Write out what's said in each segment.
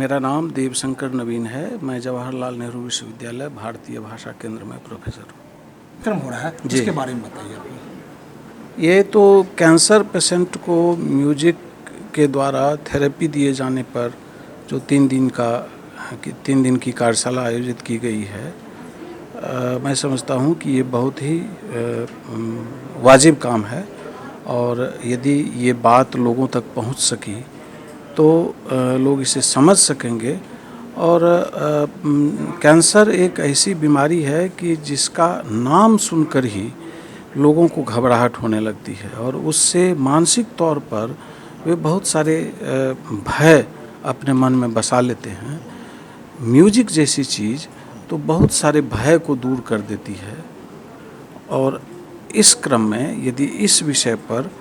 मेरा नाम देवशंकर नवीन है। मैं जवाहरलाल नेहरू विश्वविद्यालय भारतीय भाषा केंद्र में प्रोफेसर हूँ। क्रम हो रहा है जी। इसके बारे में बताइए आप। ये तो कैंसर पेशेंट को म्यूजिक के द्वारा थेरेपी दिए जाने पर जो 3 दिन की कार्यशाला आयोजित की गई है, मैं समझता हूँ कि ये बहुत ही वाजिब काम है और यदि ये बात लोगों तक पहुँच सकी तो लोग इसे समझ सकेंगे। और कैंसर एक ऐसी बीमारी है कि जिसका नाम सुनकर ही लोगों को घबराहट होने लगती है और उससे मानसिक तौर पर वे बहुत सारे भय अपने मन में बसा लेते हैं। म्यूजिक जैसी चीज़ तो बहुत सारे भय को दूर कर देती है। और इस क्रम में यदि इस विषय पर,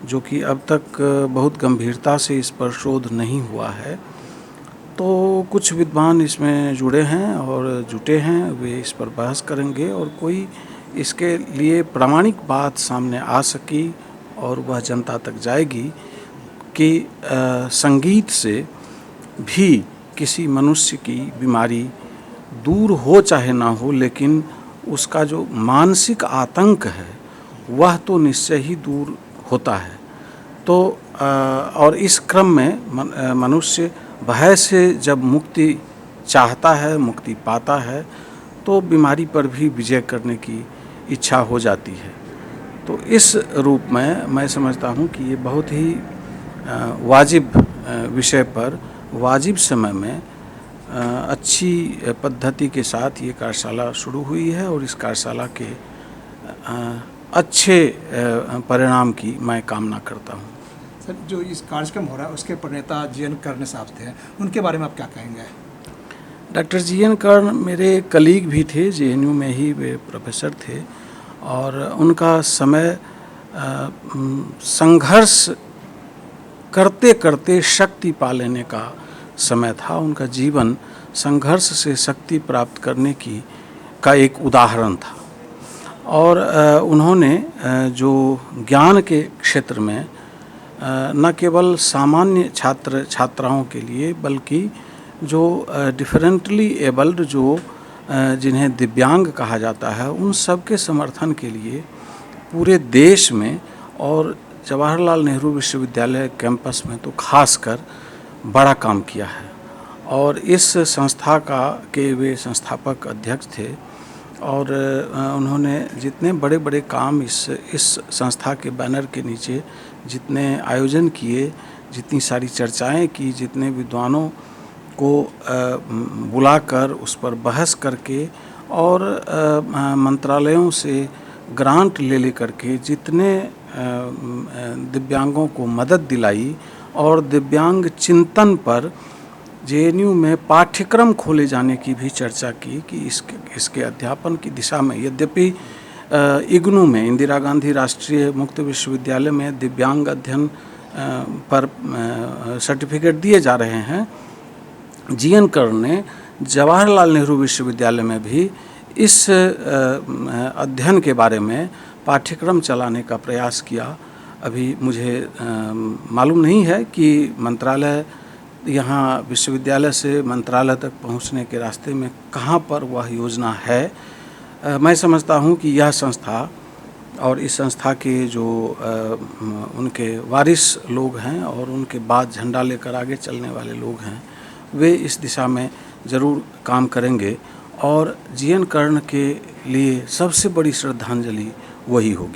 जो कि अब तक बहुत गंभीरता से इस पर शोध नहीं हुआ है, तो कुछ विद्वान इसमें जुड़े हैं और जुटे हैं, वे इस पर बहस करेंगे और कोई इसके लिए प्रामाणिक बात सामने आ सकी और वह जनता तक जाएगी कि संगीत से भी किसी मनुष्य की बीमारी दूर हो चाहे ना हो, लेकिन उसका जो मानसिक आतंक है वह तो निश्चय ही दूर होता है। तो और इस क्रम में मनुष्य भय से जब मुक्ति चाहता है, मुक्ति पाता है, तो बीमारी पर भी विजय करने की इच्छा हो जाती है। तो इस रूप में मैं समझता हूँ कि ये बहुत ही वाजिब विषय पर वाजिब समय में अच्छी पद्धति के साथ ये कार्यशाला शुरू हुई है और इस कार्यशाला के अच्छे परिणाम की मैं कामना करता हूँ। सर, जो इस कार्यक्रम हो रहा है उसके प्रणेता जी.एन. कर्ण साहब थे, उनके बारे में आप क्या कहेंगे? Doctor GN. कर्ण मेरे कलीग भी थे, JNU में ही वे प्रोफेसर थे और उनका समय संघर्ष करते करते शक्ति पा लेने का समय था। उनका जीवन संघर्ष से शक्ति प्राप्त करने का एक उदाहरण था। और उन्होंने जो ज्ञान के क्षेत्र में न केवल सामान्य छात्राओं के लिए, बल्कि जो डिफरेंटली एबल्ड, जो जिन्हें दिव्यांग कहा जाता है, उन सब के समर्थन के लिए पूरे देश में और जवाहरलाल नेहरू विश्वविद्यालय कैंपस में तो खासकर बड़ा काम किया है। और इस संस्था के वे संस्थापक अध्यक्ष थे और उन्होंने जितने बड़े बड़े काम इस संस्था के बैनर के नीचे जितने आयोजन किए, जितनी सारी चर्चाएं की, जितने विद्वानों को बुलाकर उस पर बहस करके और मंत्रालयों से ग्रांट ले करके जितने दिव्यांगों को मदद दिलाई और दिव्यांग चिंतन पर JNU में पाठ्यक्रम खोले जाने की भी चर्चा की कि इसके अध्यापन की दिशा में, यद्यपि IGNOU में, इंदिरा गांधी राष्ट्रीय मुक्त विश्वविद्यालय में दिव्यांग अध्ययन पर सर्टिफिकेट दिए जा रहे हैं, जी.एन. कर्ण ने जवाहरलाल नेहरू विश्वविद्यालय में भी इस अध्ययन के बारे में पाठ्यक्रम चलाने का प्रयास किया। अभी मुझे मालूम नहीं है कि मंत्रालय, यहाँ विश्वविद्यालय से मंत्रालय तक पहुँचने के रास्ते में कहाँ पर वह योजना है। मैं समझता हूँ कि यह संस्था और इस संस्था के जो उनके वारिस लोग हैं और उनके बाद झंडा लेकर आगे चलने वाले लोग हैं, वे इस दिशा में ज़रूर काम करेंगे और जी.एन. कर्ण के लिए सबसे बड़ी श्रद्धांजलि वही होगी।